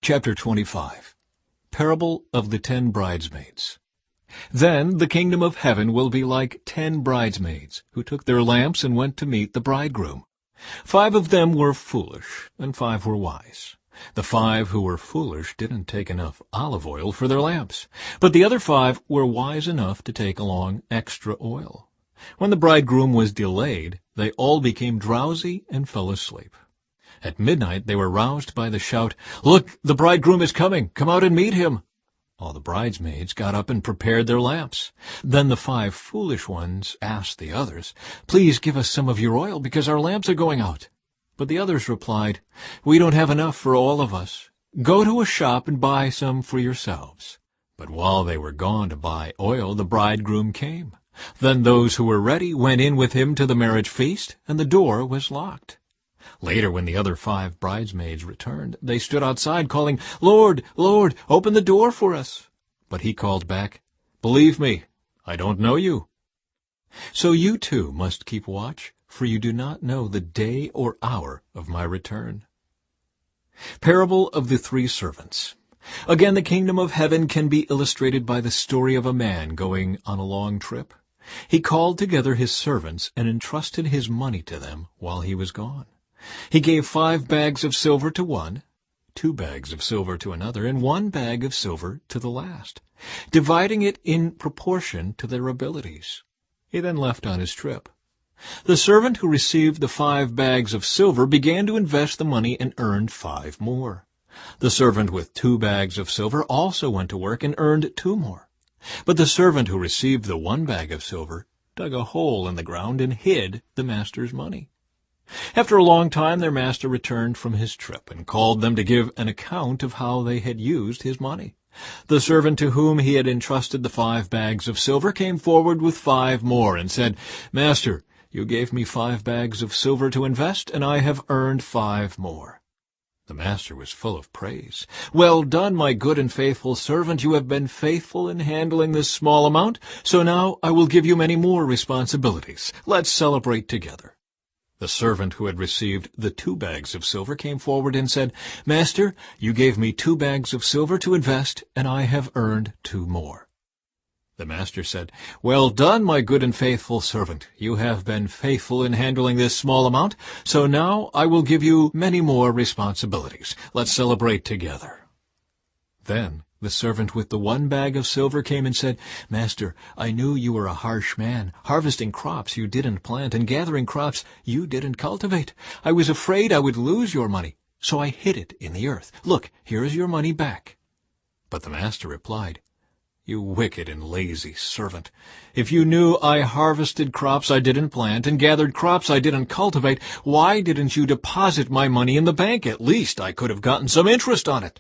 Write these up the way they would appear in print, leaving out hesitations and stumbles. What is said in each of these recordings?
Chapter 25. Parable of the 10 Bridesmaids. Then the kingdom of heaven will be like 10 bridesmaids, who took their lamps and went to meet the bridegroom. 5 of them were foolish, and 5 were wise. The 5 who were foolish didn't take enough olive oil for their lamps, but the other 5 were wise enough to take along extra oil. When the bridegroom was delayed, they all became drowsy and fell asleep. At midnight they were roused by the shout, "Look, the bridegroom is coming! Come out and meet him!" All the bridesmaids got up and prepared their lamps. Then the 5 foolish ones asked the others, "Please give us some of your oil, because our lamps are going out." But the others replied, "We don't have enough for all of us. Go to a shop and buy some for yourselves." But while they were gone to buy oil, the bridegroom came. Then those who were ready went in with him to the marriage feast, and the door was locked. Later, when the other 5 bridesmaids returned, they stood outside, calling, "Lord, Lord, open the door for us." But he called back, "Believe me, I don't know you." So you too must keep watch, for you do not know the day or hour of my return. Parable of the 3 servants. Again, the kingdom of heaven can be illustrated by the story of a man going on a long trip. He called together his servants and entrusted his money to them while he was gone. He gave 5 bags of silver to one, 2 bags of silver to another, and 1 bag of silver to the last, dividing it in proportion to their abilities. He then left on his trip. The servant who received the 5 bags of silver began to invest the money and earned 5 more. The servant with 2 bags of silver also went to work and earned 2 more. But the servant who received the 1 bag of silver dug a hole in the ground and hid the master's money. After a long time their master returned from his trip and called them to give an account of how they had used his money. The servant to whom he had entrusted the 5 bags of silver came forward with 5 more and said, "Master, you gave me 5 bags of silver to invest, and I have earned 5 more." The master was full of praise. "Well done, my good and faithful servant. You have been faithful in handling this small amount, so now I will give you many more responsibilities. Let's celebrate together." The servant who had received the 2 bags of silver came forward and said, "Master, you gave me 2 bags of silver to invest, and I have earned 2 more." The master said, "Well done, my good and faithful servant. You have been faithful in handling this small amount, so now I will give you many more responsibilities. Let's celebrate together." Then the servant with the 1 bag of silver came and said, "Master, I knew you were a harsh man, harvesting crops you didn't plant and gathering crops you didn't cultivate. I was afraid I would lose your money, so I hid it in the earth. Look, here is your money back." But the master replied, "You wicked and lazy servant. If you knew I harvested crops I didn't plant and gathered crops I didn't cultivate, why didn't you deposit my money in the bank? At least I could have gotten some interest on it."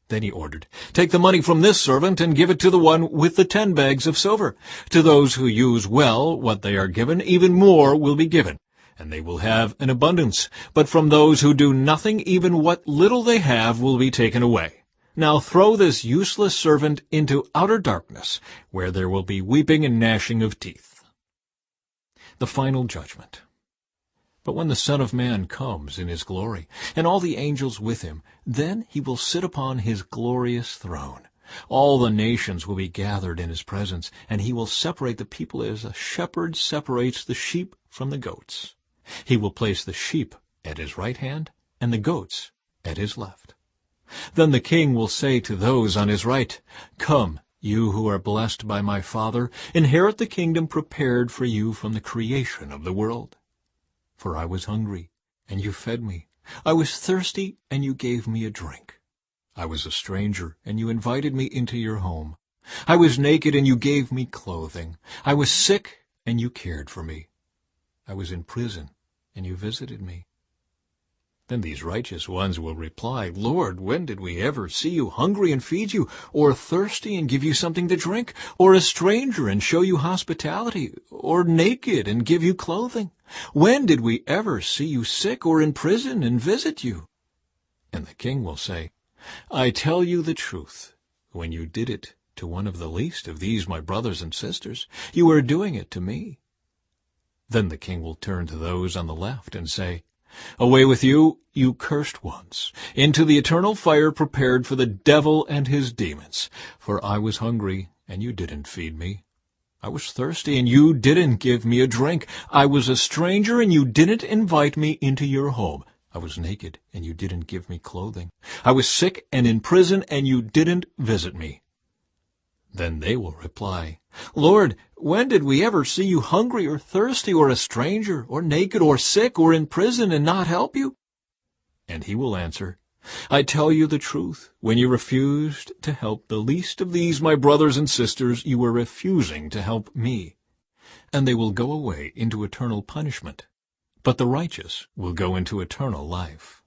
Then he ordered, "Take the money from this servant and give it to the one with the 10 bags of silver. To those who use well what they are given, even more will be given, and they will have an abundance. But from those who do nothing, even what little they have will be taken away. Now throw this useless servant into outer darkness, where there will be weeping and gnashing of teeth." The final judgment. But when the Son of Man comes in his glory, and all the angels with him, then he will sit upon his glorious throne. All the nations will be gathered in his presence, and he will separate the people as a shepherd separates the sheep from the goats. He will place the sheep at his right hand, and the goats at his left. Then the king will say to those on his right, "Come, you who are blessed by my Father, inherit the kingdom prepared for you from the creation of the world. For I was hungry, and you fed me. I was thirsty, and you gave me a drink. I was a stranger, and you invited me into your home. I was naked, and you gave me clothing. I was sick, and you cared for me. I was in prison, and you visited me." Then these righteous ones will reply, "Lord, when did we ever see you hungry and feed you, or thirsty and give you something to drink, or a stranger and show you hospitality, or naked and give you clothing? When did we ever see you sick or in prison and visit you?" And the king will say, "I tell you the truth, when you did it to one of the least of these my brothers and sisters, you are doing it to me." Then the king will turn to those on the left and say, Away with you, you cursed ones, into the eternal fire prepared for the devil and his demons. For I was hungry, and you didn't feed me. I was thirsty, and you didn't give me a drink. I was a stranger, and you didn't invite me into your home. I was naked, and you didn't give me clothing. I was sick and in prison, and you didn't visit me. Then they will reply, Lord, when did we ever see you hungry or thirsty or a stranger or naked or sick or in prison and not help you? And he will answer, I tell you the truth, when you refused to help the least of these my brothers and sisters, you were refusing to help me. And they will go away into eternal punishment, but the righteous will go into eternal life.